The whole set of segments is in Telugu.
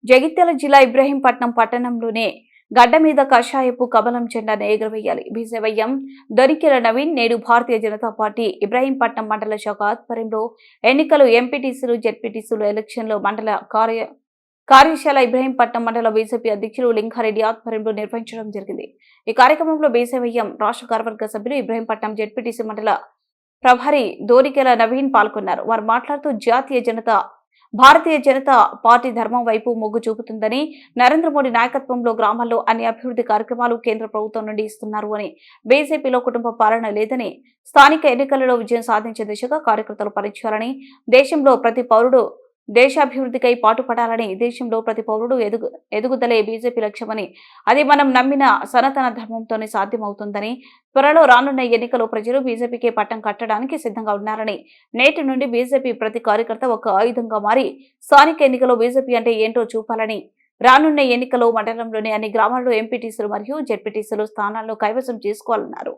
జగిత్యాల జిల్లా ఇబ్రహీంపట్నం పట్టణంలోనే గడ్డ మీద కషాయపు కమలం జెండాను ఎగురవేయాలి. బీజేవైఎం దొరికిల నవీన్ నేడు భారతీయ జనతా పార్టీ ఇబ్రహీంపట్నం మండల శాఖ ఆధ్వర్యంలో ఎన్నికలు ఎంపీటీసీలు జెడ్పీటీసీలు ఎలక్షన్లో మండల కార్యశాల ఇబ్రహీంపట్నం మండల బీజేపీ అధ్యక్షులు లింగారెడ్డి ఆధ్వర్యంలో నిర్వహించడం జరిగింది. ఈ కార్యక్రమంలో బీజేవైఎం రాష్ట్ర కార్యవర్గ సభ్యులు ఇబ్రహీంపట్నం జెడ్పీటీసీ మండల ప్రభారి దోరికెల నవీన్ పాల్గొన్నారు. వారు మాట్లాడుతూ భారతీయ జనతా పార్టీ ధర్మం వైపు మొగ్గు చూపుతుందని, నరేంద్ర మోడీ నాయకత్వంలో గ్రామాల్లో అన్ని అభివృద్ధి కార్యక్రమాలు కేంద్ర ప్రభుత్వం నుండి ఇస్తున్నారు అని, బీజేపీలో కుటుంబ పాలన లేదని, స్థానిక ఎన్నికలలో విజయం సాధించే దిశగా కార్యకర్తలు పనిచేయాలని, దేశంలో ప్రతి పౌరుడు దేశాభివృద్ధికై పాటుపడాలని, దేశంలో ప్రతి పౌరుడు ఎదుగుదలే బీజేపీ లక్ష్యమని, అది మనం నమ్మిన సనాతన ధర్మంతోనే సాధ్యమవుతుందని, త్వరలో రానున్న ఎన్నికలో ప్రజలు బీజేపీకి పట్టం కట్టడానికి సిద్ధంగా ఉన్నారని, నేటి నుండి బీజేపీ ప్రతి కార్యకర్త ఒక ఆయుధంగా మారి స్థానిక ఎన్నికలో బీజేపీ అంటే ఏంటో చూపాలని, రానున్న ఎన్నికలో మండలంలోని అన్ని గ్రామాల్లో ఎంపీటీసీలు మరియు జెడ్పీటీసీలు స్థానాలను కైవసం చేసుకోవాలన్నారు.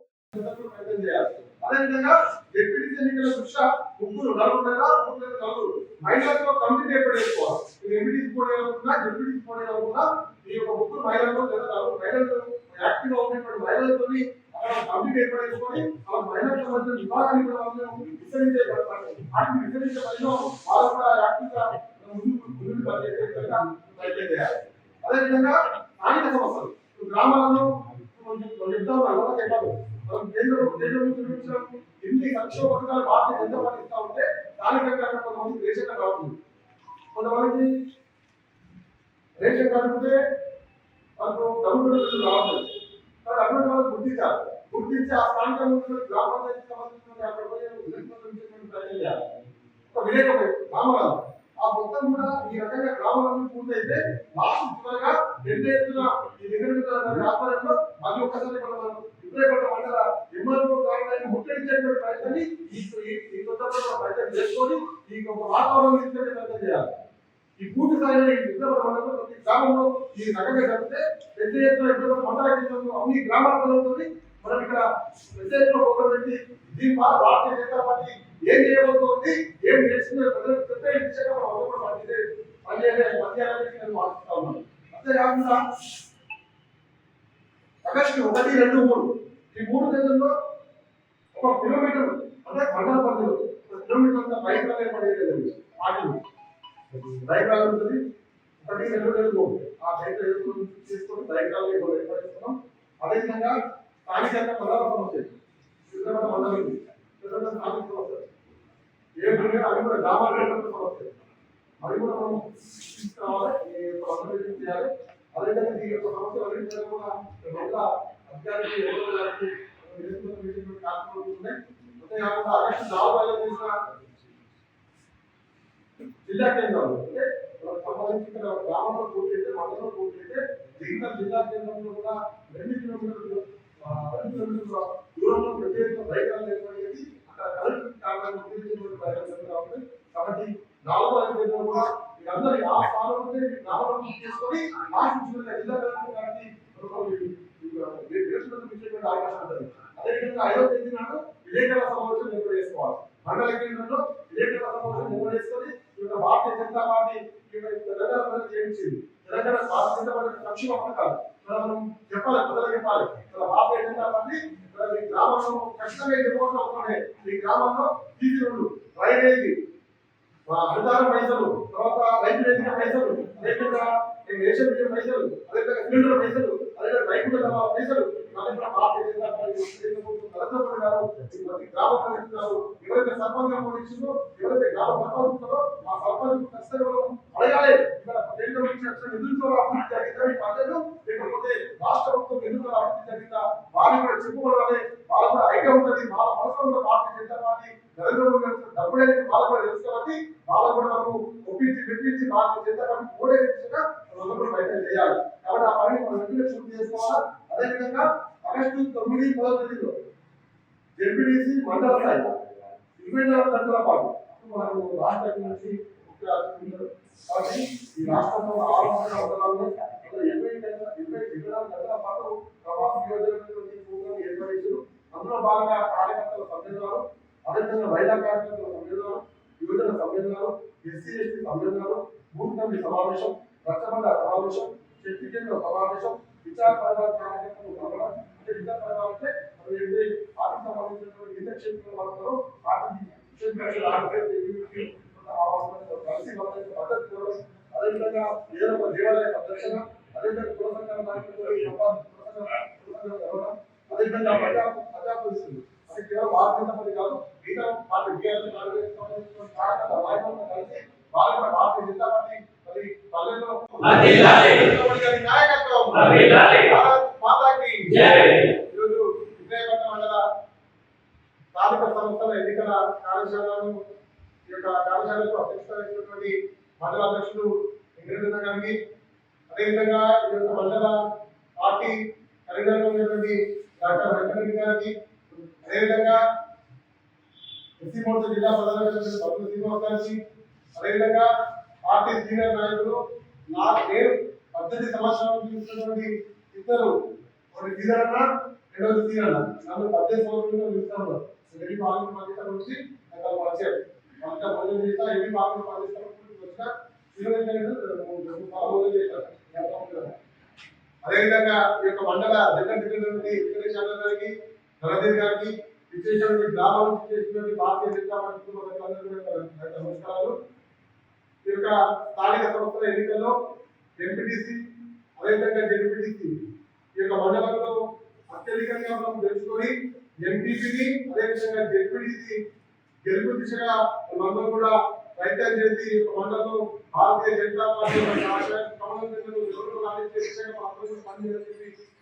అదేవిధంగా డిప్యూటీ ఎన్నికల దృష్ట్యా ముగ్గురు నలుగురు మహిళలతో కమిటీ ఏర్పాటు చేసుకోవాలి. ఇది ఎంపీటీసీ పోటీ అనుకున్నా డిప్యూటీ పోటీ అనుకున్నా ఈ యొక్క ముగ్గురు మహిళలు లేదా నలుగురు మహిళలు యాక్టివ్ గా ఉన్నటువంటి మహిళలతో అక్కడ కమిటీ ఏర్పాటు చేసుకొని ఆ మహిళలకు సంబంధించిన విభాగాన్ని కూడా విస్తరించే పనిలో వాళ్ళు కూడా యాక్టివ్ గా ముందుకు పనిచేసే విధంగా ప్రయత్నం చేయాలి. అదేవిధంగా స్థానిక సమస్యలు గ్రామాలను చెప్పాలి. ఎన్ని సంక్షేమ పథకాలు భారతీయ జనతా పార్టీ ఇస్తా ఉంటే స్థానికంగా కొంతమంది రేషన్ కార్డు రావుతుంది. కొంతమందికి రేషన్ కార్డు ఉంటే మనకు డబ్బులు రావట్లేదు. కాబట్టి అటువంటి వాళ్ళు గుర్తించి ఆ స్థానికంగా గ్రామ పంచాయతీ సంబంధించిన అక్కడ ప్రయత్నం చేయాలి. ఒక విలేకరు గ్రామాలు ఆ మొత్తం కూడా ఈ రకంగా గ్రామాలను పూర్తయితే లాస్ట్ చివరగా పెద్ద ఎత్తున ఈ నిగడిత ఆధ్వర్యంలో మళ్ళీ ఒక్కసారి మనం ఇబ్రహీంపట్నం మండల ఎంఆర్ఓ కార్యాలయాన్ని ముట్టడించేటువంటి ప్రయత్నాన్ని ఈ సందర్భంలో ప్రయత్నం చేసుకొని ఈ వాతావరణం తీసుకెళ్లే ప్రయత్నం చేయాలి. ఈ పూర్తి స్థాయిలో ఈ ఇబ్రహీంపట్నం మండలంలో ప్రతి గ్రామంలో ఈ రకంగా జరిగితే పెద్ద ఎత్తున ఇబ్రహీంపట్నం మండల కేంద్రంలో అన్ని గ్రామాల ప్రజలతో మనం ఇక్కడ పెద్ద ఎత్తున ఫోటో పెట్టి దీని ద్వారా భారతీయ జనతా పార్టీ ఏం చేయబోతోంది, ఏం చేస్తుందో ప్రజలకు చెప్పే దిశగా మనం అందరూ కూడా పనిచేయాలని నేను ఆశిస్తా ఉన్నాను. అంతేకాకుండా ఆగస్టు 1, 2, 3 ఈ 3 తేదీల్లో 1 కిలోమీటర్ అంటే మండల పరిధిలో 1 కిలోమీటర్ అంతా బైక్ ర్యాలీ ఏర్పడేది. పార్టీ బైక్ ర్యాలీ ఉంటుంది. 1, 2, 3 ఆ బైక్ చేసుకొని బైక్ ర్యాలీ ఏర్పడేస్తున్నాం. అదేవిధంగా స్థానికంగా ప్రధాన సమస్య మండలం స్థానిక సమస్య ఏమిటంటే అవి కూడా గ్రామాల సమస్య అవి కూడా మనం తీసుకురావాలి, చేయాలి. అదేవిధంగా ఈ యొక్క సమస్యలు అన్నింటినీ కూడా మండల అధికారులు కార్యక్రమాలు అంతేకాకుండా ఆగస్టు 4 చేసిన జిల్లా కేంద్రాలు అంటే సంబంధించిన గ్రామంలో పూర్తి అయితే మండలంలో పూర్తి అయితే మిగతా జిల్లా కేంద్రంలో కూడా 2 కిలోమీటర్ల దూరంలో ప్రత్యేక బైకాలు ఏర్పడేది అక్కడ కలెక్టర్ కారణాలను గురించినటువంటి బైకాలు కాబట్టి 4, 5 కూడా అందరి ఆ స్థానంలో గ్రామాలను చేసుకొని జిల్లా కలెక్టర్ గారికి అవకాశం ఉంటుంది. అదేవిధంగా 5వ తేదీ నాడు విలేకరుల సమావేశం ఏర్పాటు చేసుకోవాలి. మండల కేంద్రంలో విలేకరుల సమావేశం ఏర్పాటు చేసుకొని భారతీయ జనతా పార్టీ తెలంగాణ ప్రజలకు ఏమిచ్చింది, తెలంగాణ భారతీయ జనతా పార్టీ సంక్షేమ పథకాలు మనం చెప్పాలి, ప్రజలకు చెప్పాలి. భారతీయ జనతా పార్టీ ఈ గ్రామంలో ఖచ్చితంగా చెప్పవలసిన అవసరం లేదు. ఈ గ్రామంలో తీసి రోడ్లు, డ్రైనేజీ, హరితారం పైసలు, తర్వాత రైతు వేదిక పైసలు, అదేవిధంగా రేషన్ బియ్యం పైసలు, అదేవిధంగా సిలిండర్ పైసలు, అదేవిధంగా రైతుల పైసలు భారతీయ జనతా పార్టీ నరేంద్ర గారు ప్రతి గ్రామ ప్రజలు ఎవరైతే సర్పంచ్ పోలీసులు ఎవరైతే గ్రామ సర్పంచ్ ఉన్నారో ఆ సర్పంచ్ ఖచ్చితంగా అడగాలి. ఇక్కడ కేంద్రం నుంచి వచ్చిన నిధులతో అభివృద్ధి జరిగిందా ఈ పద్ధతులు, లేకపోతే రాష్ట్ర ప్రభుత్వం నిధులతో అభివృద్ధి జరిగిందా వారిని కూడా చెప్పుకోవాలి. వాళ్ళు కూడా ఐడియా ఉంటుంది. వాళ్ళ మనసులో కూడా భారతీయ జనతా పార్టీ నరేంద్ర మోడీ గారు డబ్బులు వాళ్ళు కూడా తెలుసు కాబట్టి వాళ్ళు కూడా మనకు ఒప్పించి మెప్పించి భారతీయ జనతా పార్టీ ఓడే దిశగా ప్రయత్నం చేయాలి. కాబట్టి ఆ పనిని మనం వెంటనే పూర్తి చేసుకోవాలి. అదేవిధంగా ఆగస్టు 9, 10 తేదీలో జెడ్పీటీసీ మండల స్థాయి 24 గంటల పాటు మనకు రాష్ట్రం నుంచి ముఖ్య అతిథులు కాబట్టి ఈ రాష్ట్రంలో 6 మండలాల్లో 24 గంటల పాటు ప్రవాస నియోజకవర్గం ప్రోగ్రాం ఏర్పడించారు. అందులో భాగంగా కార్యకర్తల సమ్మేళనాలు, అదేవిధంగా మహిళా కార్యకర్తల సమ్మేళనాలు, యువజన సమ్మేళనాలు, ఎస్సీ ఎస్టీ సమ్మేళనాలు, బూత్ కమిటీ సమావేశం, రక్షణ సమావేశం, శక్తి కేంద్ర సమావేశం, విచారపరమైన కార్యక్రమం కలవడం. అంటే విచారపరమైన అంటే అది ఏంటి పార్టీకి సంబంధించినటువంటి ఇతర క్షేత్రాల వాళ్ళతో పార్టీ కలిసి మద్దతు ఇవ్వడం. అదేవిధంగా ఏదైనా ఒక దేవాలయ సందర్శన, అదేవిధంగా కుల సంఘాల నాయకులతో కలవడం, అదేవిధంగా ప్రజా పరిస్థితులు అది కేవలం భారతీయ జనతా కాదు, మిగతా పార్టీ బీఆర్ఎస్ కార్యకర్తల నాయకులతో కలిసి వాళ్ళు కూడా భారతీయ జనతా పార్టీ మరి పల్లెల్లో నాయకత్వం మాతాకి ఈరోజు విజయపట్నం మండల స్థానిక సంస్థల ఎన్నికల కార్యశాలను ఈ యొక్క కార్యశాలకు అధ్యక్షత మండల అధ్యక్షుడు వెంకటరమణ గారికి, అదేవిధంగా ఈ యొక్క మండల పార్టీ కన్వీనర్ ఉన్నటువంటి డాక్టర్ వెంకటరెడ్డి గారికి, అదేవిధంగా ఎస్సీ మోర్చా జిల్లా ప్రధాన కార్యదర్శి శ్రీనివాస్ గారికి, అదేవిధంగా పార్టీ సీనియర్ నాయకులు నేను 18 సంవత్సరాలు చూస్తున్నటువంటి ఇద్దరు, ఒకటి సీనియర్ రెండోది సీనియర్ నన్ను 18 సంవత్సరాలు చూస్తున్నారు. ఎన్ని పార్లమెంట్ బాధ్యత నుంచి నాకు వచ్చాడు అంతా భోజనం చేస్తా, ఎన్ని పార్లమెంట్ బాధ్యత వచ్చినా అదేవిధంగా ఈ యొక్క మండల జగన్ వెంకటేష్ గారికి, రణధీర్ గారికి, విశేషమైన గ్రామాల నుంచి చేసినటువంటి భారతీయ జనతా పార్టీ నమస్కారాలు. ఈ యొక్క స్థానిక సంస్థల ఎన్నికల్లో ఎంపీటీసీ అదేవిధంగా జెడ్పీటీసీ ఈ యొక్క మండలంలో అత్యధికంగా మనం తెలుసుకొని ఎంపీపీని అదేవిధంగా జెడ్పీటీసీ గెలుపు దిశగా మనలో కూడా ప్రయత్నం చేసి మండలంలో భారతీయ జనతా పార్టీ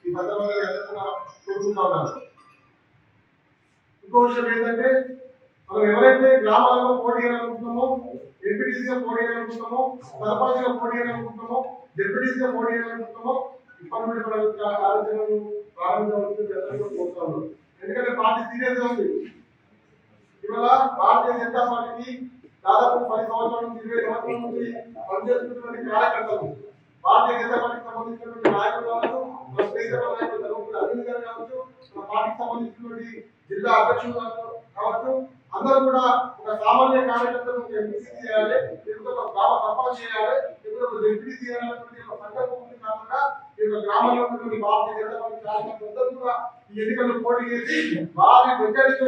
ఈ భద్రమంగా కోరుకుంటా ఉన్నాను. ఇంకో విషయం ఏంటంటే మనం ఎవరైతే గ్రామాలలో పోటీ చేయాలనుకుంటున్నామో, ఎంపీటీసీగా పోటీ చేయాలనుకుంటున్నామో, సర్పంచ్గా పోటీ చేయాలనుకుంటున్నామో, డిప్యూటీసీగా పోటీ చేయాలనుకుంటున్నామో ఇప్పటి నుండి కూడా కార్యక్రమాలు ప్రారంభించవలసింది కోరుతాను. ఎందుకంటే పార్టీ సీరియస్ గా ఉంది. ఇవాళ భారతీయ జనతా పార్టీకి దాదాపు 10 సంవత్సరాల నుంచి 20 సంవత్సరాల నుంచి పనిచేస్తున్నటువంటి కార్యకర్తలు, భారతీయ జనతా పార్టీకి సంబంధించినటువంటి నాయకులు కావచ్చు, అరవింద్ గారు కావచ్చు, మన పార్టీకి సంబంధించినటువంటి జిల్లా అధ్యక్షులు కావచ్చు, అందరూ కూడా ఒక సామాన్య కార్యకర్తలు ఎంపీసీ చేయాలి, లేకపోతే ఒక గ్రామ సర్పంచ్ చేయాలి, లేకపోతే ఒక డిప్యూటీ చేయాలన్నటువంటి ఒక సంకల్పం ఉంది. కాకుండా ఈ యొక్క గ్రామంలో ఉన్నటువంటి భారతీయ జనతా పార్టీ కార్యకర్తలు అందరూ కూడా ఈ ఎన్నికల్లో పోటీ చేసి వారి మెజారిటీ